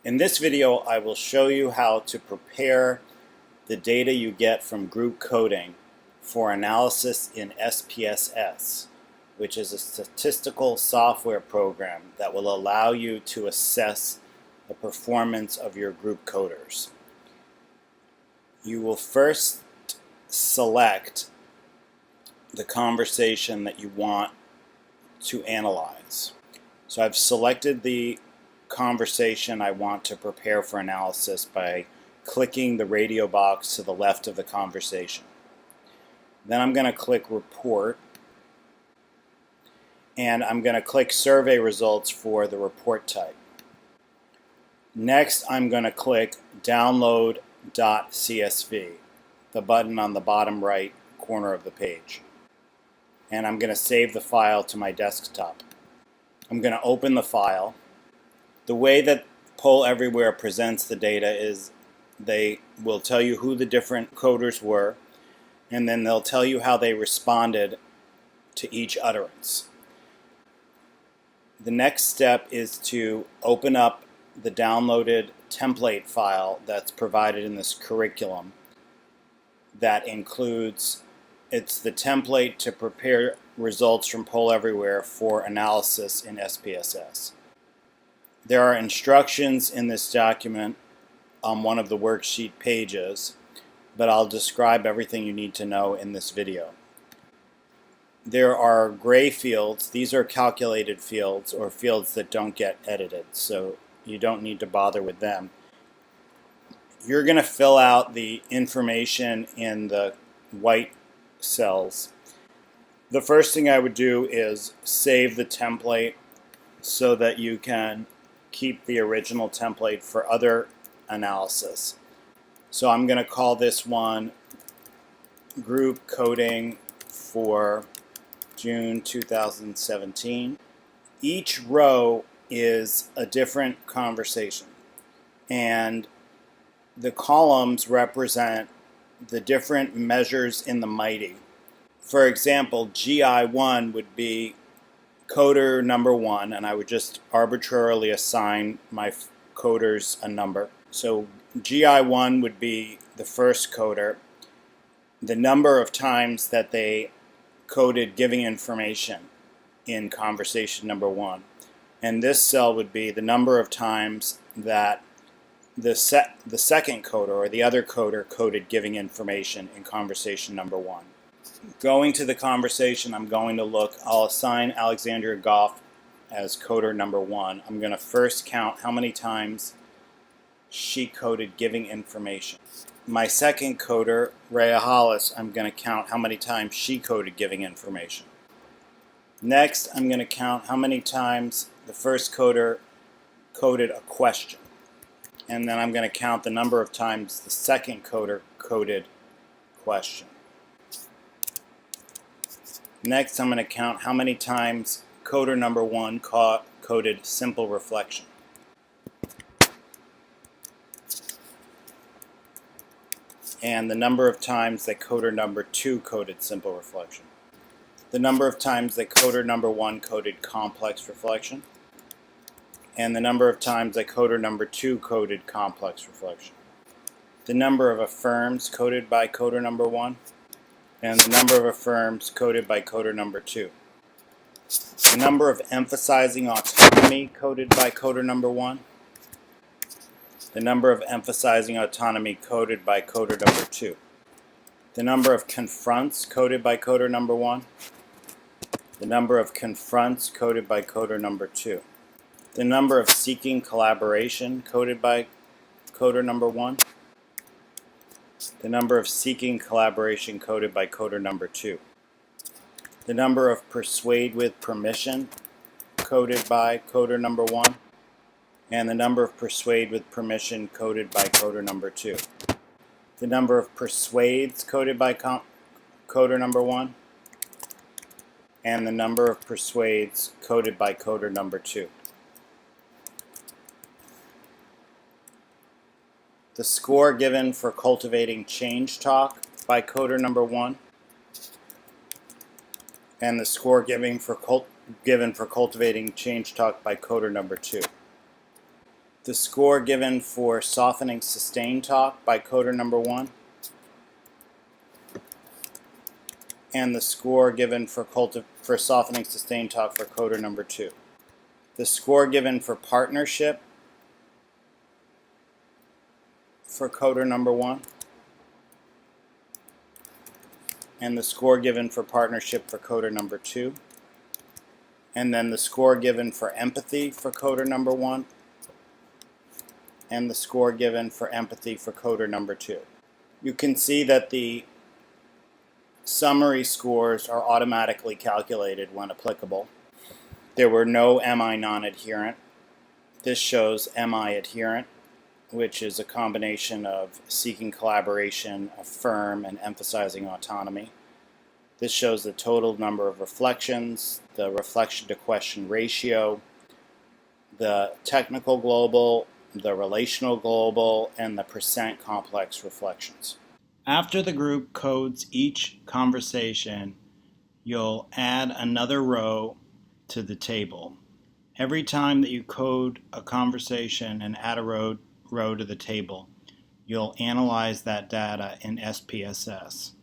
In this video, I will show you how to prepare the data you get from group coding for analysis in SPSS, which is a statistical software program that will allow you to assess the performance of your group coders. You will first select the conversation that you want to analyze. So I've selected the conversation I want to prepare for analysis by clicking the radio box to the left of the conversation. Then I'm going to click Report, and I'm going to click Survey Results for the report type. Next, I'm going to click Download.csv, the button on the bottom right corner of the page. And I'm going to save the file to my desktop. I'm going to open the file. The way that Poll Everywhere presents the data is they will tell you who the different coders were, and then they'll tell you how they responded to each utterance. The next step is to open up the downloaded template file that's provided in this curriculum. That includes, it's the template to prepare results from Poll Everywhere for analysis in SPSS. There are instructions in this document on one of the worksheet pages, but I'll describe everything you need to know in this video. There are gray fields. These are calculated fields, or fields that don't get edited, so you don't need to bother with them. You're going to fill out the information in the white cells. The first thing I would do is save the template so that you can keep the original template for other analysis. So I'm going to call this one Group Coding for June 2017. Each row is a different conversation, and the columns represent the different measures in the MITI. For example, GI1 would be coder number 1, and I would just arbitrarily assign my coders a number. So GI1 would be the first coder, the number of times that they coded giving information in conversation number 1. And this cell would be the number of times that the second coder, or the other coder, coded giving information in conversation number 1. Going to the conversation, I'm going to look, I'll assign Alexandria Goff as coder number 1. I'm going to first count how many times she coded giving information. My second coder, Rhea Hollis, I'm going to count how many times she coded giving information. Next, I'm going to count how many times the first coder coded a question. And then I'm going to count the number of times the second coder coded question. Next, I'm going to count how many times coder number 1 coded simple reflection. And the number of times that coder number 2 coded simple reflection. The number of times that coder number 1 coded complex reflection. And the number of times that coder number 2 coded complex reflection. The number of affirms coded by coder number 1. And the number of affirms coded by coder number 2. The number of emphasizing autonomy coded by coder number 1. The number of emphasizing autonomy coded by coder number 2. The number of confronts coded by coder number 1. The number of confronts coded by coder number 2. The number of seeking collaboration coded by coder number 1. The number of seeking collaboration coded by coder number 2. The number of persuade with permission coded by coder number 1. And the number of persuade with permission coded by coder number 2. The number of persuades coded by coder number 1. And the number of persuades coded by coder number 2. The score given for cultivating change talk by coder number 1. And the score given for cultivating change talk by coder number 2. the score given for softening sustained talk by coder number 1, and the score given for softening sustained talk for coder number 2. The score given for partnership for coder number 1, and the score given for partnership for coder number 2, and then the score given for empathy for coder number 1, and the score given for empathy for coder number 2. You can see that the summary scores are automatically calculated when applicable. There were no MI non-adherent. This shows MI adherent, which is a combination of seeking collaboration, affirm, and emphasizing autonomy. This shows the total number of reflections, the reflection to question ratio, the technical global, the relational global, and the percent complex reflections. After the group codes each conversation, you'll add another row to the table. Every time that you code a conversation and add a row to the table, you'll analyze that data in SPSS.